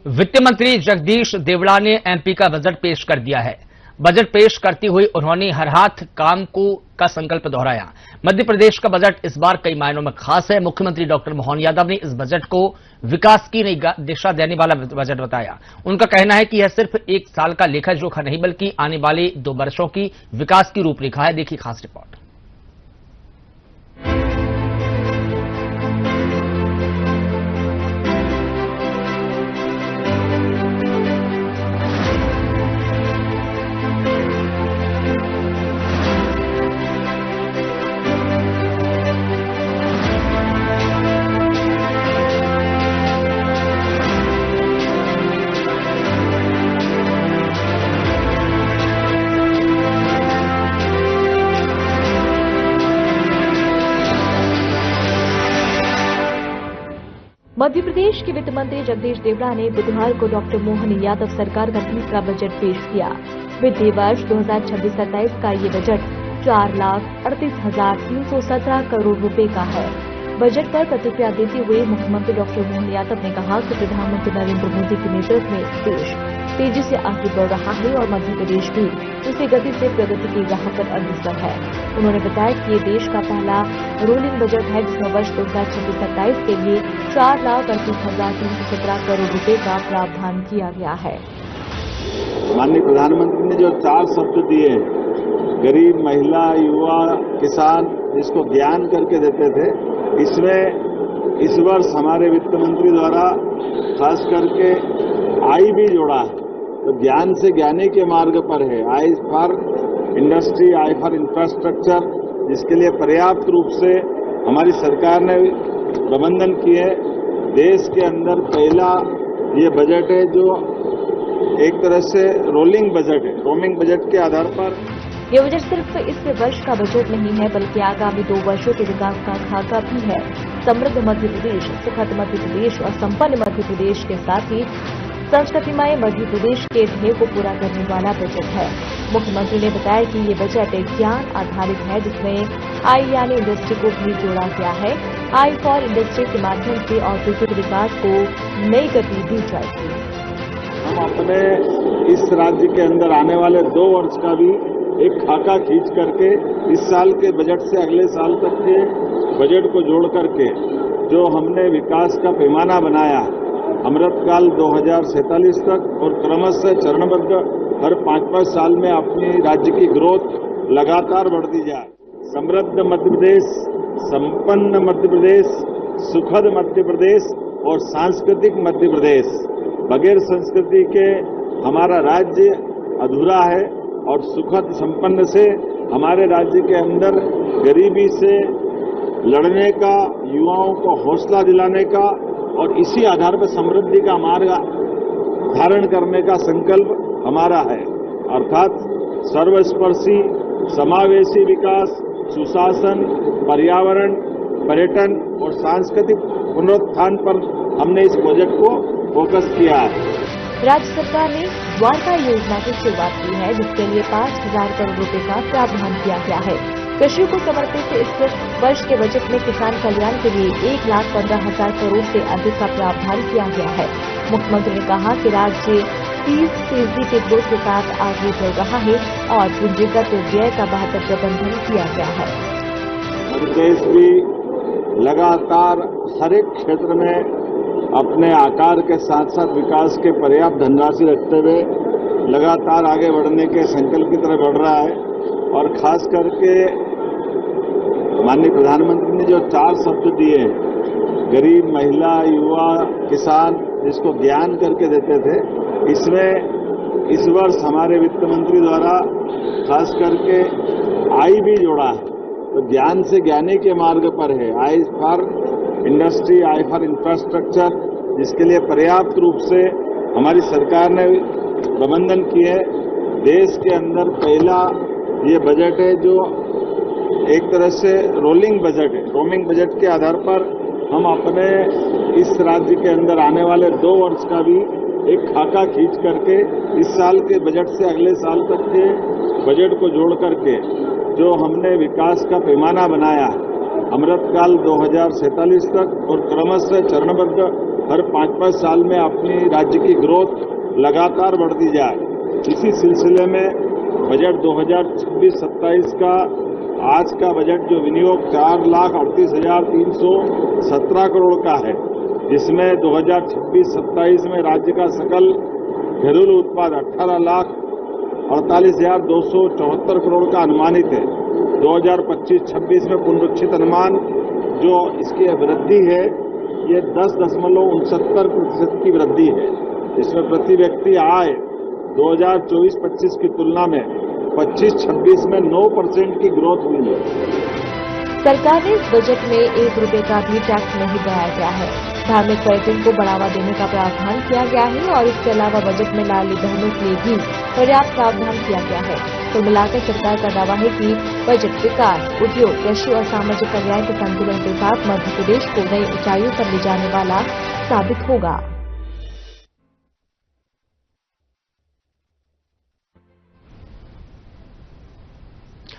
वित्त मंत्री जगदीश देवड़ा ने एमपी का बजट पेश कर दिया है। बजट पेश करते हुए उन्होंने हर हाथ काम का संकल्प दोहराया। मध्य प्रदेश का बजट इस बार कई मायनों में खास है। मुख्यमंत्री डॉक्टर मोहन यादव ने इस बजट को विकास की नई दिशा देने वाला बजट बताया। उनका कहना है कि यह सिर्फ एक साल का लेखा जोखा नहीं बल्कि आने वाले 2 वर्षों की विकास की रूपरेखा है। देखिए खास रिपोर्ट। मध्य प्रदेश के वित्त मंत्री जगदीश देवड़ा ने बुधवार को डॉक्टर मोहन यादव सरकार का तीसरा बजट पेश किया। वित्तीय वर्ष 2026-27 का ये बजट 4,38,317 करोड़ रुपए का है। बजट पर प्रतिक्रिया देते हुए मुख्यमंत्री डॉक्टर मोहन यादव ने कहा कि प्रधानमंत्री नरेंद्र मोदी के नेतृत्व में देश तेजी से आगे बढ़ रहा है और मध्य प्रदेश भी उसी गति से प्रगति की राह पर अग्रसर है। उन्होंने बताया कि ये देश का पहला रोलिंग बजट है जिसमें वर्ष 2026-27 के लिए 4,38,317 करोड़ रुपए का प्रावधान किया गया है। माननीय प्रधानमंत्री ने जो 4 शब्द दिए, गरीब, महिला, युवा, किसान, जिसको ज्ञान करके देते थे, इसमें इस वर्ष हमारे वित्त मंत्री द्वारा खास करके आई भी जोड़ा है। तो ज्ञान से ज्ञानी के मार्ग पर है। I for industry, I for infrastructure, जिसके लिए पर्याप्त रूप से हमारी सरकार ने प्रबंधन किए। देश के अंदर पहला ये बजट है जो एक तरह से रोलिंग बजट है। रोलिंग बजट के आधार पर ये बजट सिर्फ इस वर्ष का बजट नहीं है बल्कि आगामी 2 वर्षों के विकास का खाका भी है। समृद्ध मध्य प्रदेश, सुखद मध्य प्रदेश और संपन्न मध्य प्रदेश के साथ ही संस्कृतिमय मध्य प्रदेश के ध्येय को पूरा करने वाला बजट है। मुख्यमंत्री ने बताया कि ये बजट एक ज्ञान आधारित है जिसमें आई यानी इंडस्ट्री को भी जोड़ा गया है। आई फॉर इंडस्ट्री के माध्यम से औद्योगिक विकास को नई गति दी जाएगी। हम अपने इस राज्य के अंदर आने वाले 2 वर्ष का भी एक खाका खींच करके इस साल के बजट से अगले साल तक के बजट को जोड़ करके जो हमने विकास का पैमाना बनाया, अमृतकाल 2047 तक और क्रमशः चरणबद्ध हर 5-5 साल में अपनी राज्य की ग्रोथ लगातार बढ़ती जाए। समृद्ध मध्य प्रदेश, संपन्न मध्य प्रदेश, सुखद मध्य प्रदेश और सांस्कृतिक मध्य प्रदेश। बगैर संस्कृति के हमारा राज्य अधूरा है और सुखद संपन्न से हमारे राज्य के अंदर गरीबी से लड़ने का, युवाओं को हौसला दिलाने का और इसी आधार पर समृद्धि का मार्ग धारण करने का संकल्प हमारा है। अर्थात सर्वस्पर्शी, समावेशी विकास, सुशासन, पर्यावरण, पर्यटन और सांस्कृतिक पुनरुत्थान पर हमने इस बजट को फोकस किया है। राज्य सरकार ने द्वारका योजना की शुरुआत की है जिसके लिए 5,000 करोड़ रुपए का प्रावधान किया गया है। कृषि को समर्पित इस वर्ष के बजट में किसान कल्याण के लिए 1,15,000 करोड़ से अधिक का प्रावधान किया गया है। मुख्यमंत्री ने कहा कि राज्य 30% के ग्रोथ के साथ आगे बढ़ रहा है और पूंजीगत व्यय का बेहतर प्रबंधन किया गया है। मध्य प्रदेश भी लगातार हर एक क्षेत्र में अपने आकार के साथ साथ विकास के पर्याप्त धनराशि रखते हुए लगातार आगे बढ़ने के संकल्प की तरफ बढ़ रहा है। और खास करके माननीय प्रधानमंत्री ने जो 4 शब्द दिए, गरीब, महिला, युवा, किसान, जिसको ज्ञान करके देते थे, इसमें इस वर्ष हमारे वित्त मंत्री द्वारा खास करके आई भी जोड़ा है। तो ज्ञान से ज्ञानी के मार्ग पर है। I for industry, I for infrastructure, जिसके लिए पर्याप्त रूप से हमारी सरकार ने प्रबंधन किए। देश के अंदर पहला ये बजट है जो एक तरह से रोलिंग बजट है। रोलिंग बजट के आधार पर हम अपने इस राज्य के अंदर आने वाले 2 वर्ष का भी एक खाका खींच करके इस साल के बजट से अगले साल तक के बजट को जोड़ करके जो हमने विकास का पैमाना बनाया, अमृतकाल 2047 तक और क्रमशः चरणबद्ध हर 5-5 साल में अपनी राज्य की ग्रोथ लगातार बढ़ती जाए। इसी सिलसिले में बजट 2026-27 का आज का बजट जो विनियोग 4,38,317 करोड़ का है, जिसमें 2026-27 में राज्य का सकल घरेलू उत्पाद 18,48,274 करोड़ का अनुमानित है। 2025-26 में पुनरीक्षित अनुमान जो इसकी वृद्धि है ये 10.69% की वृद्धि है। इसमें प्रति व्यक्ति आय 2024-25 की तुलना में 25-26 में 9% की ग्रोथ हुई है। सरकार ने इस बजट में 1 रुपए का भी टैक्स नहीं बढ़ाया गया है। धार्मिक पर्यटन को बढ़ावा देने का प्रावधान किया गया है और इसके अलावा बजट में लाडली बहनों के लिए भी पर्याप्त प्रावधान किया गया है। तो मिलाकर सरकार का दावा है कि बजट विकास, उद्योग, कृषि और सामाजिक कल्याण के संतुलन के साथ मध्य प्रदेश को नई ऊंचाइयों पर ले जाने वाला साबित होगा।